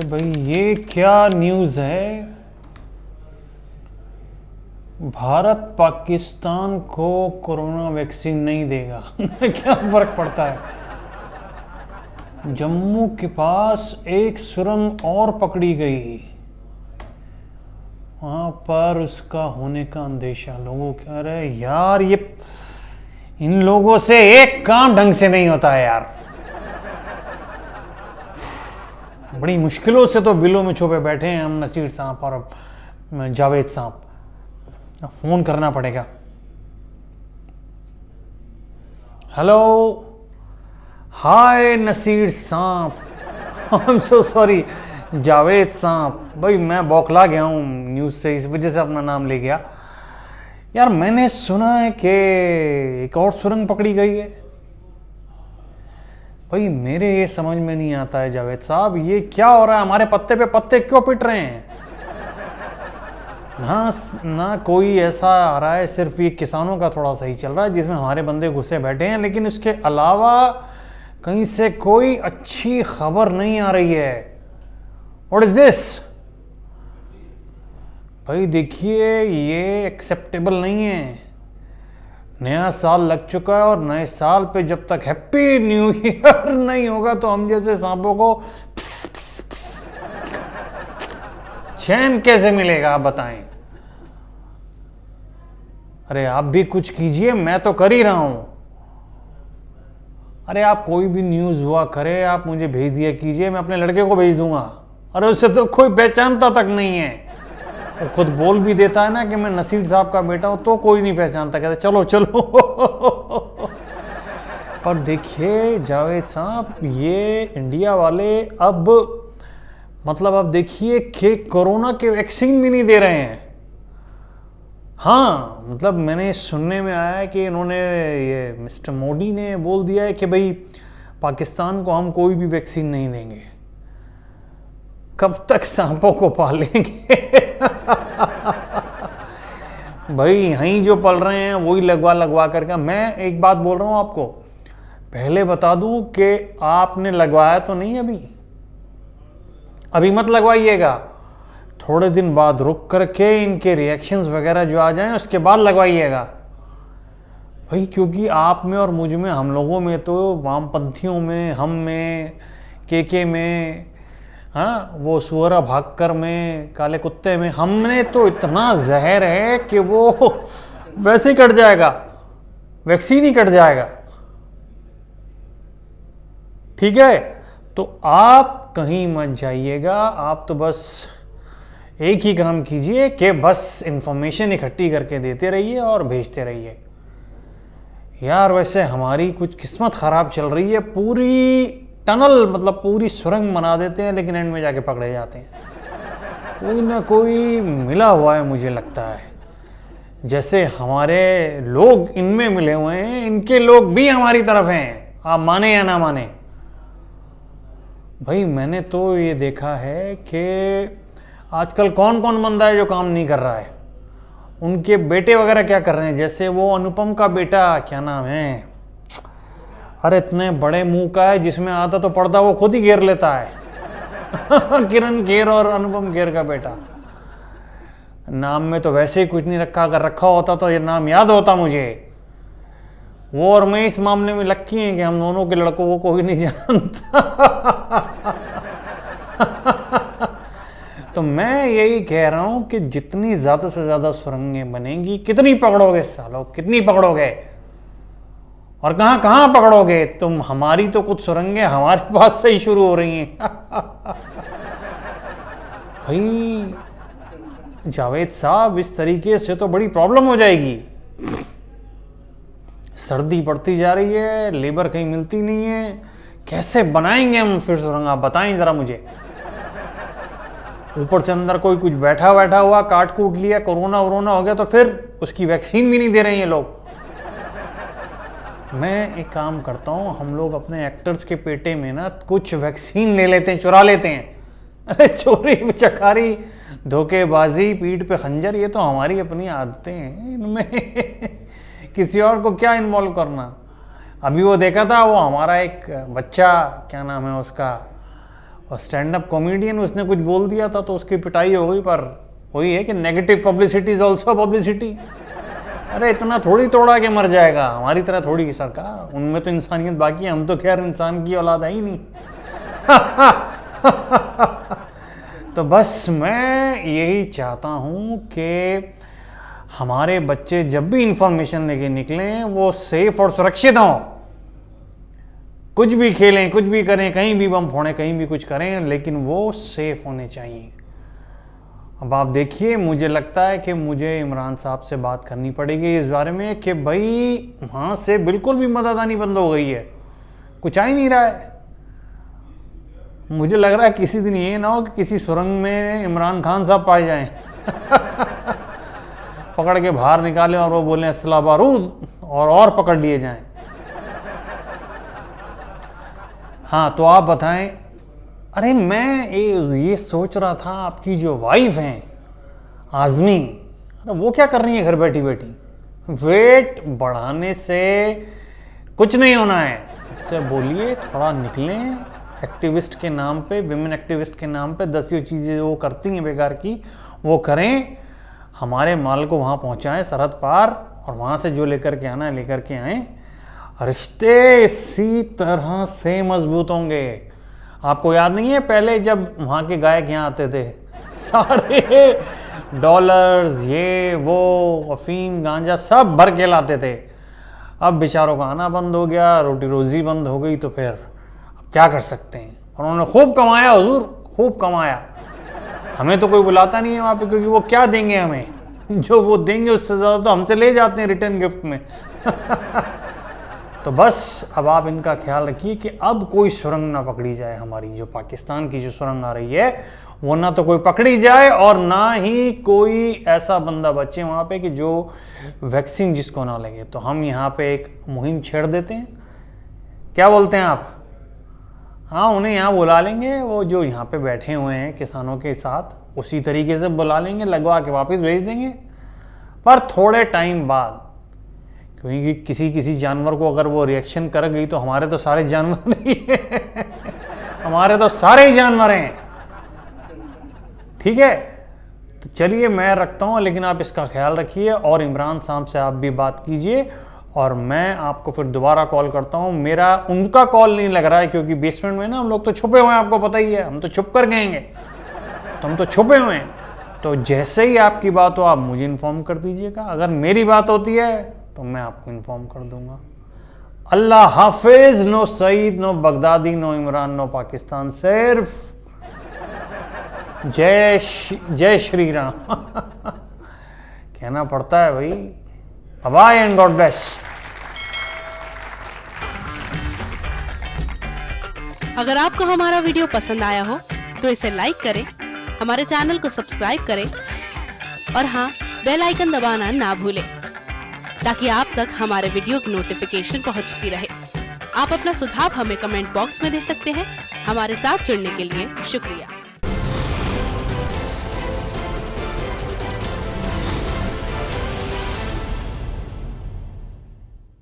भाई ये क्या न्यूज़ है। भारत पाकिस्तान को कोरोना वैक्सीन नहीं देगा। क्या फर्क पड़ता है। जम्मू के पास एक सुरंग और पकड़ी गई, वहां पर उसका होने का अंदेशा। लोगों कह रहे यार ये इन लोगों से एक काम ढंग से नहीं होता है यार। बड़ी मुश्किलों से तो बिलों में छुपे बैठे हैं हम नसीर साहब और जावेद साहब। फोन करना पड़ेगा। हेलो, हाय नसीर साहब, I am so sorry Javed साहब। भाई मैं बौखला गया हूँ न्यूज़ से, इस वजह से अपना नाम ले गया यार। मैंने सुना है कि एक और सुरंग पकड़ी गई है। भाई मेरे ये समझ में नहीं आता है जावेद साहब, ये क्या हो रहा है। हमारे पत्ते पे पत्ते क्यों पिट रहे हैं। ना कोई ऐसा आ रहा है, सिर्फ ये किसानों का थोड़ा सही चल रहा है जिसमें हमारे बंदे घुसे बैठे हैं, लेकिन उसके अलावा कहीं से कोई अच्छी खबर नहीं आ रही है। What is this. भाई देखिए ये एक्सेप्टेबल नहीं है। नया साल लग चुका है और नए साल पे जब तक हैप्पी न्यू ईयर नहीं होगा तो हम जैसे सांपों को चैन कैसे मिलेगा आप बताएं। अरे आप भी कुछ कीजिए, मैं तो कर ही रहा हूं। अरे आप कोई भी न्यूज़ हुआ करे आप मुझे भेज दिया कीजिए, मैं अपने लड़के को भेज दूंगा। अरे उससे तो कोई पहचानता तक नहीं है। वो खुद बोल भी देता है ना कि मैं नसीर साहब का बेटा हूं, तो कोई नहीं पहचानता, कहते चलो चलो। पर देखिए जावेद साहब, ये इंडिया वाले अब अब देखिए कि कोरोना के वैक्सीन भी नहीं दे रहे हैं। हाँ मैंने सुनने में आया है कि इन्होंने, ये मिस्टर मोदी ने बोल दिया है कि भाई पाकिस्तान को हम कोई भी वैक्सीन नहीं देंगे। कब तक सांपों को पालेंगे। भाई यहीं जो पल रहे हैं वही लगवा करके। मैं एक बात बोल रहा हूं आपको, पहले बता दूं कि आपने लगवाया तो नहीं अभी मत लगवाइएगा। थोड़े दिन बाद रुक करके इनके रिएक्शंस वगैरह जो आ जाएं उसके बाद लगवाइएगा भाई। क्योंकि आप में और मुझ में, हम लोगों में तो, वामपंथियों में, हम में, के में, हाँ वो सुअरा भागकर में, काले कुत्ते में, हमने तो इतना जहर है कि वो वैसे ही कट जाएगा, वैक्सीन ही कट जाएगा। ठीक है, तो आप कहीं मत जाइएगा। आप तो बस एक ही काम कीजिए कि बस इंफॉर्मेशन इकट्ठी करके देते रहिए और भेजते रहिए। यार वैसे हमारी कुछ किस्मत ख़राब चल रही है। पूरी टनल पूरी सुरंग बना देते हैं, लेकिन एंड में जाके पकड़े जाते हैं। कोई ना कोई मिला हुआ है, मुझे लगता है जैसे हमारे लोग इनमें मिले हुए हैं, इनके लोग भी हमारी तरफ हैं, आप माने या ना माने। भाई मैंने तो ये देखा है कि आजकल कौन कौन बंदा है जो काम नहीं कर रहा है। उनके बेटे वगैरह क्या कर रहे हैं, जैसे वो अनुपम का बेटा, क्या नाम है, अरे इतने बड़े मुंह का है, जिसमें आता तो पर्दा वो खुद ही घेर लेता है। किरण खेर और अनुपम खेर का बेटा। नाम में तो वैसे ही कुछ नहीं रखा, अगर रखा होता तो ये नाम याद होता मुझे। वो और मैं इस मामले में लक्की हैं कि हम दोनों के लड़कों को कोई नहीं जानता। तो मैं यही कह रहा हूं कि जितनी ज्यादा से ज्यादा सुरंगें बनेंगी, कितनी पकड़ोगे सालों, कितनी पकड़ोगे और कहां कहां पकड़ोगे तुम। हमारी तो कुछ सुरंगें हमारे पास से ही शुरू हो रही हैं। भाई जावेद साहब, इस तरीके से तो बड़ी प्रॉब्लम हो जाएगी। सर्दी बढ़ती जा रही है, लेबर कहीं मिलती नहीं है, कैसे बनाएंगे हम फिर सुरंग, आप बताएं जरा मुझे। ऊपर से अंदर कोई कुछ बैठा हुआ काट कूट लिया, कोरोना वोरोना हो गया तो फिर उसकी वैक्सीन भी नहीं दे रहे हैं लोग। मैं एक काम करता हूँ, हम लोग अपने एक्टर्स के पेटे में ना कुछ वैक्सीन ले लेते हैं, चुरा लेते हैं। अरे चोरी चकारी, धोखेबाजी, पीठ पे खंजर, ये तो हमारी अपनी आदतें हैं, इनमें किसी और को क्या इन्वॉल्व करना। अभी वो देखा था, वो हमारा एक बच्चा, क्या नाम है उसका, और स्टैंड अप कॉमेडियन, उसने कुछ बोल दिया था तो उसकी पिटाई हो गई। पर वही है कि negative publicity is also publicity. अरे इतना थोड़ी तोड़ा के मर जाएगा, हमारी तरह थोड़ी की सरकार, उनमें तो इंसानियत बाकी है, हम तो खैर इंसान की औलाद है ही नहीं। तो बस मैं यही चाहता हूँ कि हमारे बच्चे जब भी इंफॉर्मेशन लेके निकलें वो सेफ और सुरक्षित हों। कुछ भी खेलें, कुछ भी करें, कहीं भी बम फोड़ें, कहीं भी कुछ करें, लेकिन वो सेफ होने चाहिए। अब आप देखिए, मुझे लगता है कि मुझे इमरान साहब से बात करनी पड़ेगी इस बारे में कि भाई वहाँ से बिल्कुल भी मदद आनी बंद हो गई है, कुछ आ ही नहीं रहा है। मुझे लग रहा है किसी दिन ये ना हो कि किसी सुरंग में इमरान खान साहब पाए जाएं पकड़ के बाहर निकालें और वो बोलें अस्सलाम बारूद, और पकड़ लिए जाएं। हाँ, तो आप बताएं। अरे मैं ये सोच रहा था, आपकी जो वाइफ हैं आज़मी, अरे वो क्या कर रही है घर बैठी बैठी? वेट बढ़ाने से कुछ नहीं होना है, उससे बोलिए थोड़ा निकलें। एक्टिविस्ट के नाम पे, विमेन एक्टिविस्ट के नाम पे 10 चीज़ें वो करती हैं बेकार की, वो करें। हमारे माल को वहाँ पहुँचाएं सरहद पार, और वहाँ से जो लेकर के आना है लेकर के आएँ। रिश्ते इसी तरह से मजबूत होंगे। आपको याद नहीं है पहले जब वहाँ के गायक यहाँ आते थे, सारे डॉलर्स, ये वो, अफीम, गांजा सब भर के लाते थे। अब बेचारों का आना बंद हो गया, रोटी रोजी बंद हो गई, तो फिर अब क्या कर सकते हैं। और उन्होंने खूब कमाया हुजूर, खूब कमाया। हमें तो कोई बुलाता नहीं है वहाँ पे, क्योंकि वो क्या देंगे हमें, जो वो देंगे उससे ज़्यादा तो हमसे ले जाते हैं रिटर्न गिफ्ट में। तो बस अब आप इनका ख्याल रखिए कि अब कोई सुरंग ना पकड़ी जाए हमारी, जो पाकिस्तान की जो सुरंग आ रही है वो ना तो कोई पकड़ी जाए, और ना ही कोई ऐसा बंदा बचे वहाँ पे कि जो वैक्सीन जिसको ना लगे। तो हम यहाँ पे एक मुहिम छेड़ देते हैं, क्या बोलते हैं आप? हाँ, उन्हें यहाँ बुला लेंगे, वो जो यहाँ पे बैठे हुए हैं किसानों के साथ, उसी तरीके से बुला लेंगे, लगवा के वापस भेज देंगे। पर थोड़े टाइम बाद, क्योंकि किसी जानवर को अगर वो रिएक्शन कर गई तो हमारे तो सारे जानवर नहीं है हमारे तो सारे ही जानवर हैं, ठीक है। तो चलिए मैं रखता हूँ, लेकिन आप इसका ख्याल रखिए, और इमरान साहब से आप भी बात कीजिए, और मैं आपको फिर दोबारा कॉल करता हूँ। मेरा उनका कॉल नहीं लग रहा है, क्योंकि बेसमेंट में ना हम लोग तो छुपे हुए हैं, आपको पता ही है, हम तो छुप कर गएंगे, तो हम तो छुपे हुए हैं। तो जैसे ही आपकी बात हो आप मुझे इन्फॉर्म कर दीजिएगा, अगर मेरी बात होती है तो मैं आपको इन्फॉर्म कर दूंगा। अल्लाह हाफिज। No Saeed, no Baghdadi, no Imran, no Pakistan, सिर्फ जय श्री राम कहना पड़ता है भाई। Bye and God bless. अगर आपको हमारा वीडियो पसंद आया हो तो इसे लाइक करें, हमारे चैनल को सब्सक्राइब करें, और हाँ, बेल आइकन दबाना ना भूलें, ताकि आप तक हमारे वीडियो की नोटिफिकेशन पहुंचती रहे। आप अपना सुझाव हमें कमेंट बॉक्स में दे सकते हैं। हमारे साथ जुड़ने के लिए शुक्रिया।